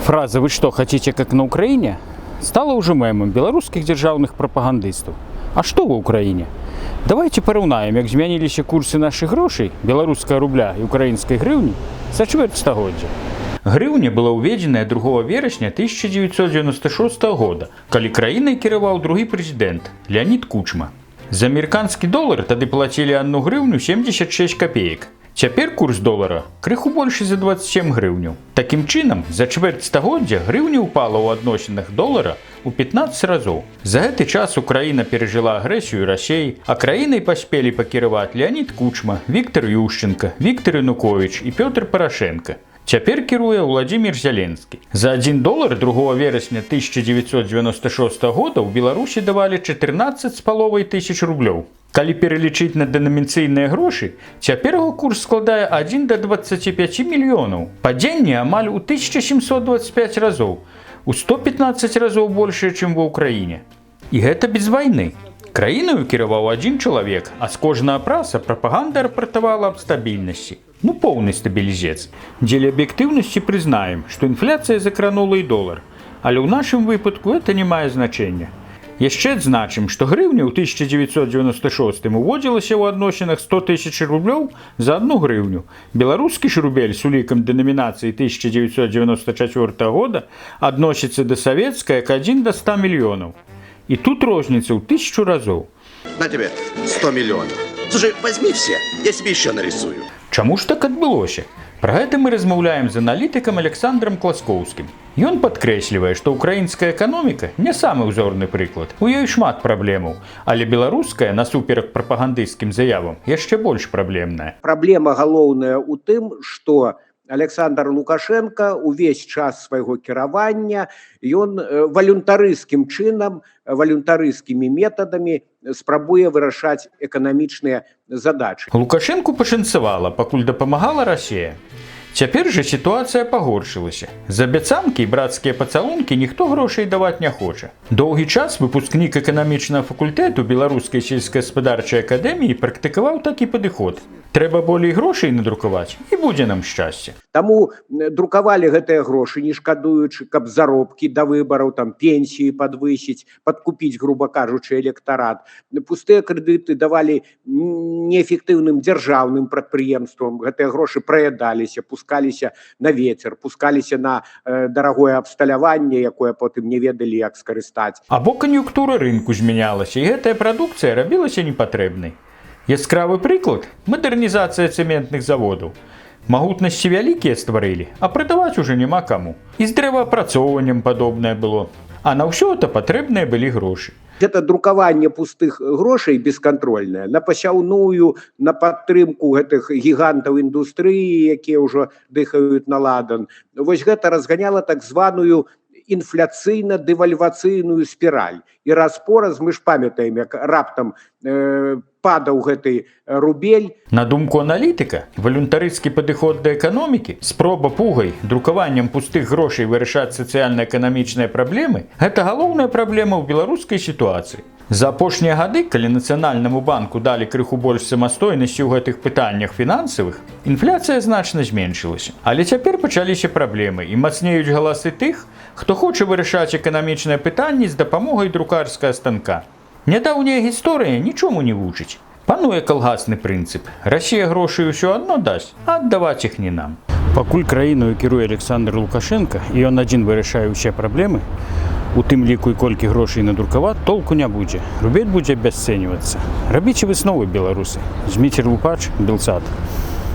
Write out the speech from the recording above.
Фраза «Вы что, хотите как на Украине?» стала уже мемом белорусских державных пропагандистов. А что в Украине? Давайте порівняємо, як змінилися курси наших грошей, белорусского рубля и украинской гривни, за чверть стагоддзя. Гривня была уведзеная 2 верасня 1996 года, калі краінай кіраваў другі прэзідэнт Леонид Кучма. За амерыканскі долар тады плацілі 1 гривню 76 копеек. Цяпер курс долара крыху больше за 27 гривняў. Такім чынам, за чвэрць стагоддзя гривня упала ў адносінах долара у 15 разоў. За гэты час Украіна перажыла агрэсію Расіі, а краінай паспелі пакіраваць Леонид Кучма, Віктор Ющенко, Віктор Янукович і Пётр Парашенко. Цяпер кіруе Владимир Зеленскі. За 1 долар 2 верасня 1996 года ў Беларусі давалі 14,5 тысяч рублёў. Калі пералічыць на дэнамінацыйныя грошы, цяпер яго курс складае 1 до 25 мільёнаў. Падзенне амаль у 1725 разоў, у 115 разоў большае, чым ва ўкраіне. І гэта без вайны. Краінаю кіраваў адзін чалавек, а з кожнага праса прапаганда рапартавала аб стабільнасці. Поўны стабілізец. Дзеля аб'ектыўнасці прызнаем, што інфляцыя закранула і долар, але ў нашым выпадку это не мае значэння. Яшчэ адзначым, што грыўня ў 1996 уводзілася ў адносінах 100 тысяч рублёў за 1 грыўню. Беларускі ж рубель з улікам дэнамінацыі 1994 года адносіцца да савецкай як 1 до 100 мільёнаў. І тут розніца ў 1000 разоў. На тебе 100 миллионов. Слушай, возьми все, я себе еще нарисую. Чаму ж так адбылося? Пра гэта мы размаўляем з аналітыкам Александром Класкоўскім. Ён падкрэслівае, што украінская эканоміка не самы ўзорны прыклад. У ёй шмат праблемаў, але беларуская, насуперак прапагандысцкім заявам, яшчэ больш праблемная. Праблема галоўная ў тым, што Александр Лукашенко увесь час свайго кіравання ён валюнтарыскім чынам, валюнтарыскімі метадамі спрабуе вырашаць эканамічныя задачы. Лукашенку пашанцавала, пакуль дапамагала Расія. Цяпер жа сітуацыя пагоршылася. За абяцанкі і брацкія пацалункі ніхто грошай даваць не хоча. Доўгі час выпускнік эканамічнага факультэту Беларускай сельскагаспадарчай акадэміі практыкаваў такі падыход. Трэба болей грошай надрукаваць, і будзе нам шчасце. Таму друкавалі гэтыя грошы, не шкадуючы, каб заробкі да выбараў, там пенсіі падвысіць, падкупіць, груба кажучы, электарат. Пустыя крэдыты давалі неэфектыўным дзяржаўным прадпрыемствам. Гэтыя грошы праядаліся, пускаліся на вецер, пускаліся на дарагое абсталяванне, якое потым не ведалі, як скарыстаць. Або кан'юнктура рынку змянялася, і гэтая прадукцыя рабілася непатрэбнай. Яскравы прыклад – мадэрнізацыя цэментных заводаў. Магутнасці вялікія стварылі, а прадаваць ужо няма каму. І з дрэваапрацоўваннем падобнае было. А на ўсё это патрэбныя былі грошы. Гэта друкаванне пустых грошай бескантрольнае на пасяўную, на падтрымку гэтых гігантаў індустрыі, якія ўжо дыхаюць на ладан. Вось гэта разганяла так званую інфляцыйна-дэвальвацыйную спіраль. І раз-пораз мы ж памятаем, як раптам падаў гэты рубель. На думку аналітыка, валюнтарысцкі падыход да эканомікі, спроба пугай, друкаваннем пустых грошай вырашаць сацыяльна-эканамічныя праблемы – гэта галоўная праблема ў беларускай сітуацыі. За апошнія гады, калі Нацыянальнаму банку далі крыху больш самастойнасці ў гэтых пытаннях фінансавых, інфляцыя значна зменшылася. Але цяпер пачаліся праблемы і мацнеюць галасы тых, хто хоча вырашаць эканамічныя пытанні з дапамогай друкарскага станка. Нядаўняя гісторыя нічому не вучыць. Пануе калгасны прынцып. Расія грошай усё адно дасць, а аддаваць іх не нам. Пакуль краіною кіруе Александр Лукашенко, і ён адзін вырашае ўсе праблемы, у тым ліку і колькі грошай надрукаваць, толку не будзе. Рубель будзе абясцэньвацца. Рабіце высновы, беларусы. Зміцер Лупач, Белсат.